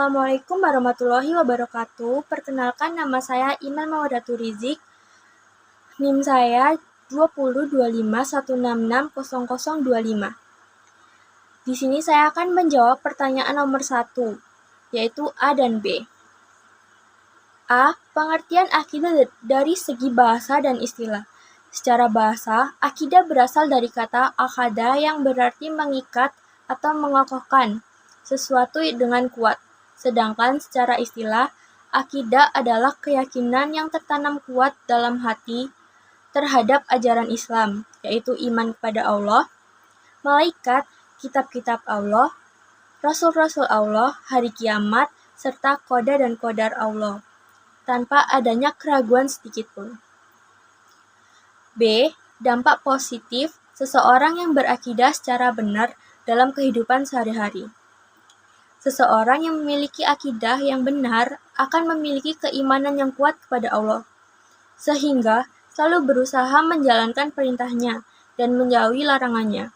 Assalamualaikum warahmatullahi wabarakatuh. Perkenalkan, nama saya Iman Mawadatul Rizik. NIM saya 2025166025. Di sini saya akan menjawab pertanyaan nomor 1, yaitu A dan B. A. Pengertian akidah dari segi bahasa dan istilah. Secara bahasa, akidah berasal dari kata akada yang berarti mengikat atau mengokohkan sesuatu dengan kuat. Sedangkan secara istilah, akidah adalah keyakinan yang tertanam kuat dalam hati terhadap ajaran Islam, yaitu iman kepada Allah, malaikat, kitab-kitab Allah, rasul-rasul Allah, hari kiamat, serta qada dan qadar Allah, tanpa adanya keraguan sedikitpun. B. Dampak positif seseorang yang berakidah secara benar dalam kehidupan sehari-hari. Seseorang yang memiliki akidah yang benar akan memiliki keimanan yang kuat kepada Allah, sehingga selalu berusaha menjalankan perintahnya dan menjauhi larangannya.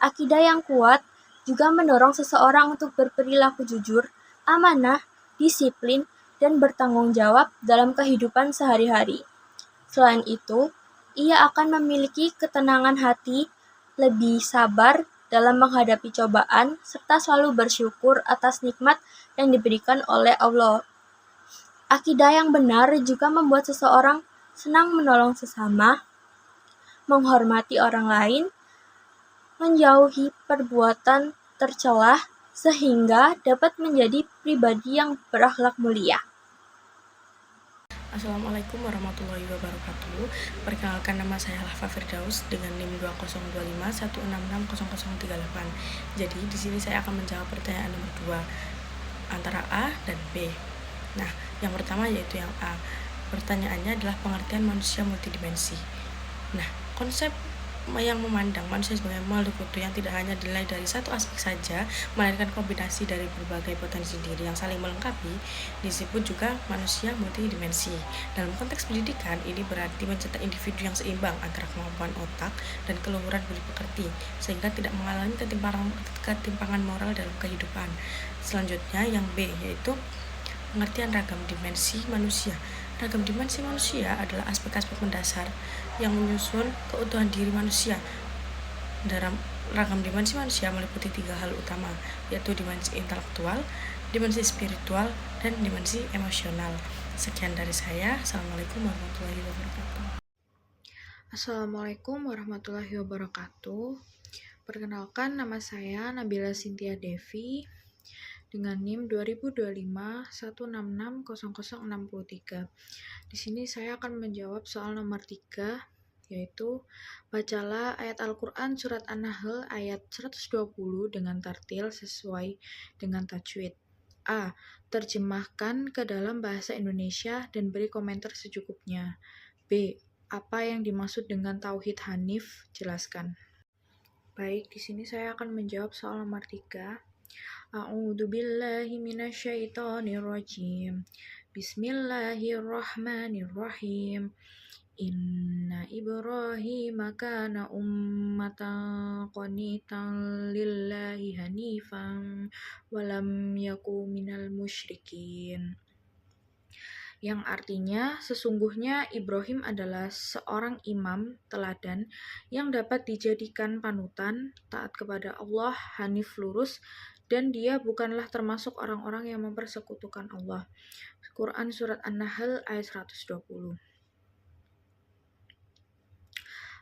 Akidah yang kuat juga mendorong seseorang untuk berperilaku jujur, amanah, disiplin, dan bertanggung jawab dalam kehidupan sehari-hari. Selain itu, ia akan memiliki ketenangan hati, lebih sabar dalam menghadapi cobaan, serta selalu bersyukur atas nikmat yang diberikan oleh Allah. Akidah yang benar juga membuat seseorang senang menolong sesama, menghormati orang lain, menjauhi perbuatan tercelah, sehingga dapat menjadi pribadi yang berakhlak mulia. Assalamualaikum warahmatullahi wabarakatuh. Perkenalkan, nama saya Lahfa Firdaus dengan NIM 2025166038. Jadi di sini saya akan menjawab pertanyaan nomor 2 antara A dan B. Nah, yang pertama yaitu yang A. Pertanyaannya adalah pengertian manusia multidimensi. Nah, konsep yang memandang manusia sebagai makhluk utuh yang tidak hanya dinilai dari satu aspek saja, melainkan kombinasi dari berbagai potensi diri yang saling melengkapi, disebut juga manusia multidimensi. Dalam konteks pendidikan, ini berarti mencetak individu yang seimbang antara kemampuan otak dan keluhuran budi pekerti, sehingga tidak mengalami ketimpangan moral dalam kehidupan. Selanjutnya yang B, yaitu pengertian ragam dimensi manusia. Ragam dimensi manusia adalah aspek-aspek mendasar yang menyusun keutuhan diri manusia. Dalam ragam dimensi manusia meliputi 3 hal utama, yaitu dimensi intelektual, dimensi spiritual, dan dimensi emosional. Sekian dari saya. Assalamualaikum warahmatullahi wabarakatuh. Assalamualaikum warahmatullahi wabarakatuh. Perkenalkan, nama saya Nabila Cynthia Devi dengan NIM 2025166063. Di sini saya akan menjawab soal nomor 3, yaitu bacalah ayat Al-Quran surat An-Nahl ayat 120 dengan tartil sesuai dengan tajwid. A. Terjemahkan ke dalam bahasa Indonesia dan beri komentar secukupnya. B. Apa yang dimaksud dengan tauhid hanif? Jelaskan. Baik, di sini saya akan menjawab soal nomor 3. A'udzu billahi minasyaitonir rajim. Bismillahirrahmanirrahim. Inna Ibrahim kana ummatan qanitan lillahi hanifan walam yaku minal musyrikin. Yang artinya sesungguhnya Ibrahim adalah seorang imam teladan yang dapat dijadikan panutan, taat kepada Allah, hanif lurus, dan dia bukanlah termasuk orang-orang yang mempersekutukan Allah. Quran Surat An-Nahl ayat 120.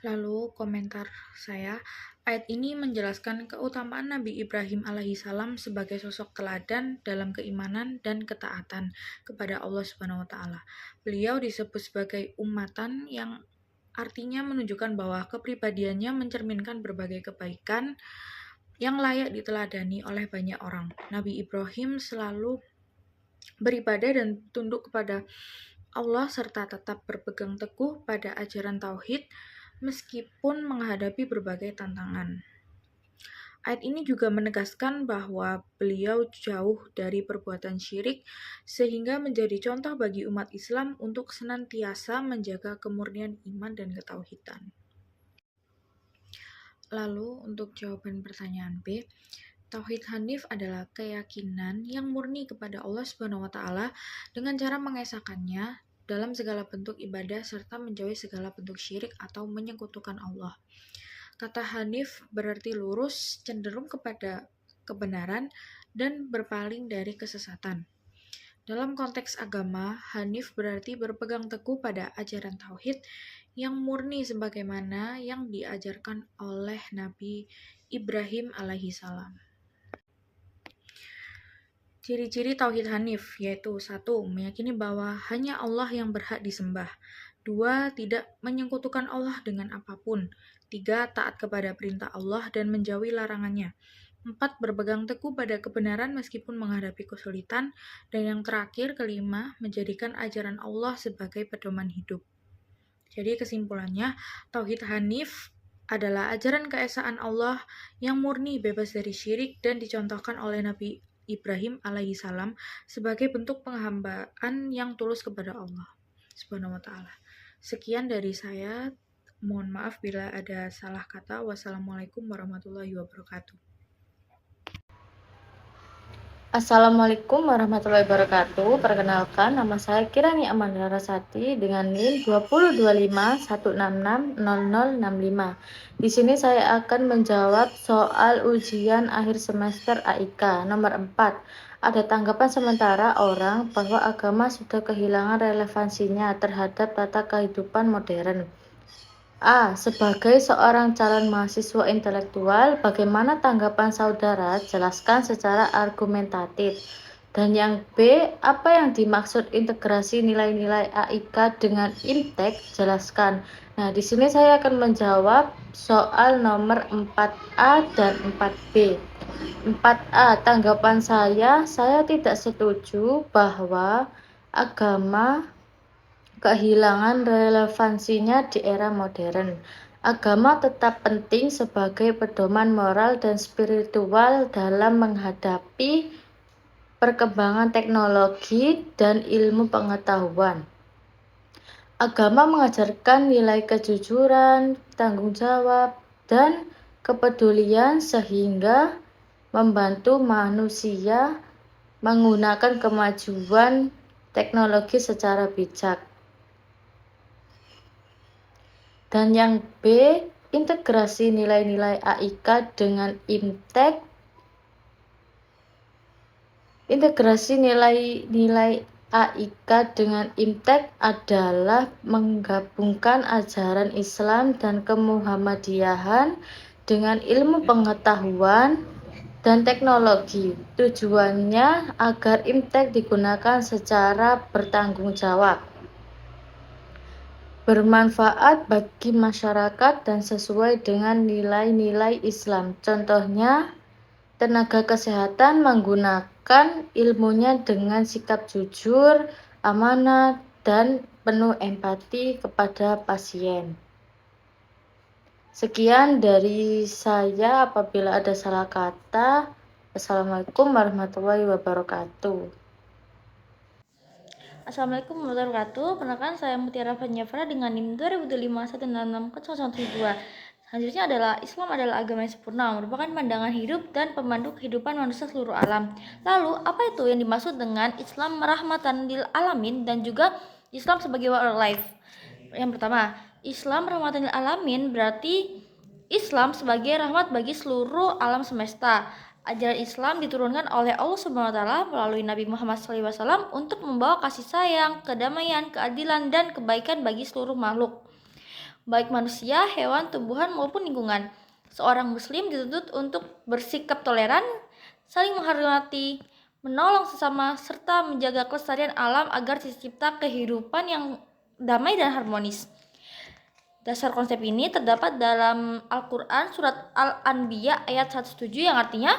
Lalu komentar saya, ayat ini menjelaskan keutamaan Nabi Ibrahim alaihissalam sebagai sosok teladan dalam keimanan dan ketaatan kepada Allah Subhanahu wa taala. Beliau disebut sebagai ummatan yang artinya menunjukkan bahwa kepribadiannya mencerminkan berbagai kebaikan yang layak diteladani oleh banyak orang. Nabi Ibrahim selalu beribadah dan tunduk kepada Allah serta tetap berpegang teguh pada ajaran tauhid meskipun menghadapi berbagai tantangan. Ayat ini juga menegaskan bahwa beliau jauh dari perbuatan syirik sehingga menjadi contoh bagi umat Islam untuk senantiasa menjaga kemurnian iman dan ketauhidan. Lalu untuk jawaban pertanyaan B, Tauhid Hanif adalah keyakinan yang murni kepada Allah Subhanahu wa taala dengan cara mengesahkannya dalam segala bentuk ibadah serta menjauhi segala bentuk syirik atau menyekutukan Allah. Kata Hanif berarti lurus, cenderung kepada kebenaran, dan berpaling dari kesesatan. Dalam konteks agama, Hanif berarti berpegang teguh pada ajaran tauhid yang murni sebagaimana yang diajarkan oleh Nabi Ibrahim alaihissalam. Ciri-ciri tauhid Hanif yaitu 1. Meyakini bahwa hanya Allah yang berhak disembah. 2. Tidak menyekutukan Allah dengan apapun. 3. Taat kepada perintah Allah dan menjauhi larangannya. 4. Berpegang teguh pada kebenaran meskipun menghadapi kesulitan. Dan yang terakhir, kelima, menjadikan ajaran Allah sebagai pedoman hidup. Jadi kesimpulannya, Tauhid Hanif adalah ajaran keesaan Allah yang murni bebas dari syirik dan dicontohkan oleh Nabi Ibrahim alaihissalam sebagai bentuk penghambaan yang tulus kepada Allah Subhanahu wa taala. Sekian dari saya. Mohon maaf bila ada salah kata. Wassalamualaikum warahmatullahi wabarakatuh. Assalamualaikum warahmatullahi wabarakatuh. Perkenalkan, nama saya Kirani Amanda Rasati dengan NIM 2025166065. Di sini saya akan menjawab soal ujian akhir semester AIK nomor 4. Ada tanggapan sementara orang bahwa agama sudah kehilangan relevansinya terhadap tata kehidupan modern. A. Sebagai seorang calon mahasiswa intelektual, bagaimana tanggapan saudara? Jelaskan secara argumentatif. Dan yang B, apa yang dimaksud integrasi nilai-nilai AIK dengan IMTEK? Jelaskan. Nah, di sini saya akan menjawab soal nomor 4A dan 4B. 4A, tanggapan saya tidak setuju bahwa agama kehilangan relevansinya di era modern. Agama tetap penting sebagai pedoman moral dan spiritual dalam menghadapi perkembangan teknologi dan ilmu pengetahuan. Agama mengajarkan nilai kejujuran, tanggung jawab, dan kepedulian sehingga membantu manusia menggunakan kemajuan teknologi secara bijak. Dan yang B, integrasi nilai-nilai AIK dengan IMTEK. Integrasi nilai-nilai AIK dengan IMTEK adalah menggabungkan ajaran Islam dan kemuhammadiyahan dengan ilmu pengetahuan dan teknologi. Tujuannya agar IMTEK digunakan secara bertanggung jawab, bermanfaat bagi masyarakat dan sesuai dengan nilai-nilai Islam. Contohnya, tenaga kesehatan menggunakan ilmunya dengan sikap jujur, amanah, dan penuh empati kepada pasien. Sekian dari saya. Apabila ada salah kata, Assalamualaikum warahmatullahi wabarakatuh. Assalamualaikum warahmatullahi wabarakatuh. Perkenalkan, saya Mutiara Fanyafra dengan NIM 2005166012. Selanjutnya adalah Islam adalah agama yang sempurna, merupakan pandangan hidup dan pemandu kehidupan manusia seluruh alam. Lalu, apa itu yang dimaksud dengan Islam rahmatan lil alamin dan juga Islam sebagai way of life? Yang pertama, Islam rahmatan lil alamin berarti Islam sebagai rahmat bagi seluruh alam semesta. Ajaran Islam diturunkan oleh Allah Subhanahu wa taala melalui Nabi Muhammad SAW untuk membawa kasih sayang, kedamaian, keadilan, dan kebaikan bagi seluruh makhluk, baik manusia, hewan, tumbuhan, maupun lingkungan. Seorang muslim dituntut untuk bersikap toleran, saling menghormati, menolong sesama, serta menjaga kelestarian alam agar tercipta kehidupan yang damai dan harmonis. Dasar konsep ini terdapat dalam Al-Quran surat Al-Anbiya ayat 107 yang artinya,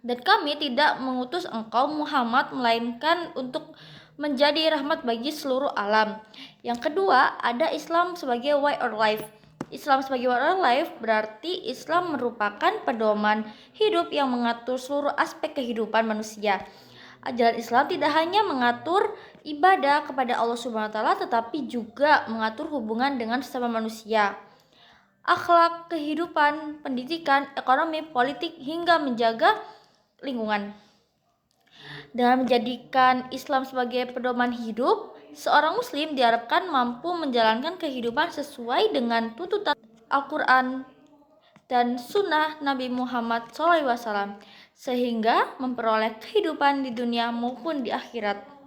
dan kami tidak mengutus engkau Muhammad melainkan untuk menjadi rahmat bagi seluruh alam. Yang kedua, ada Islam sebagai way of life. Islam sebagai way of life berarti Islam merupakan pedoman hidup yang mengatur seluruh aspek kehidupan manusia. Ajaran Islam tidak hanya mengatur ibadah kepada Allah Subhanahu wa taala tetapi juga mengatur hubungan dengan sesama manusia. akhlak, kehidupan, pendidikan, ekonomi, politik, hingga menjaga lingkungan. Dengan menjadikan Islam sebagai pedoman hidup, seorang muslim diharapkan mampu menjalankan kehidupan sesuai dengan tuntutan Al-Quran dan sunnah Nabi Muhammad SAW, sehingga memperoleh kehidupan di dunia maupun di akhirat.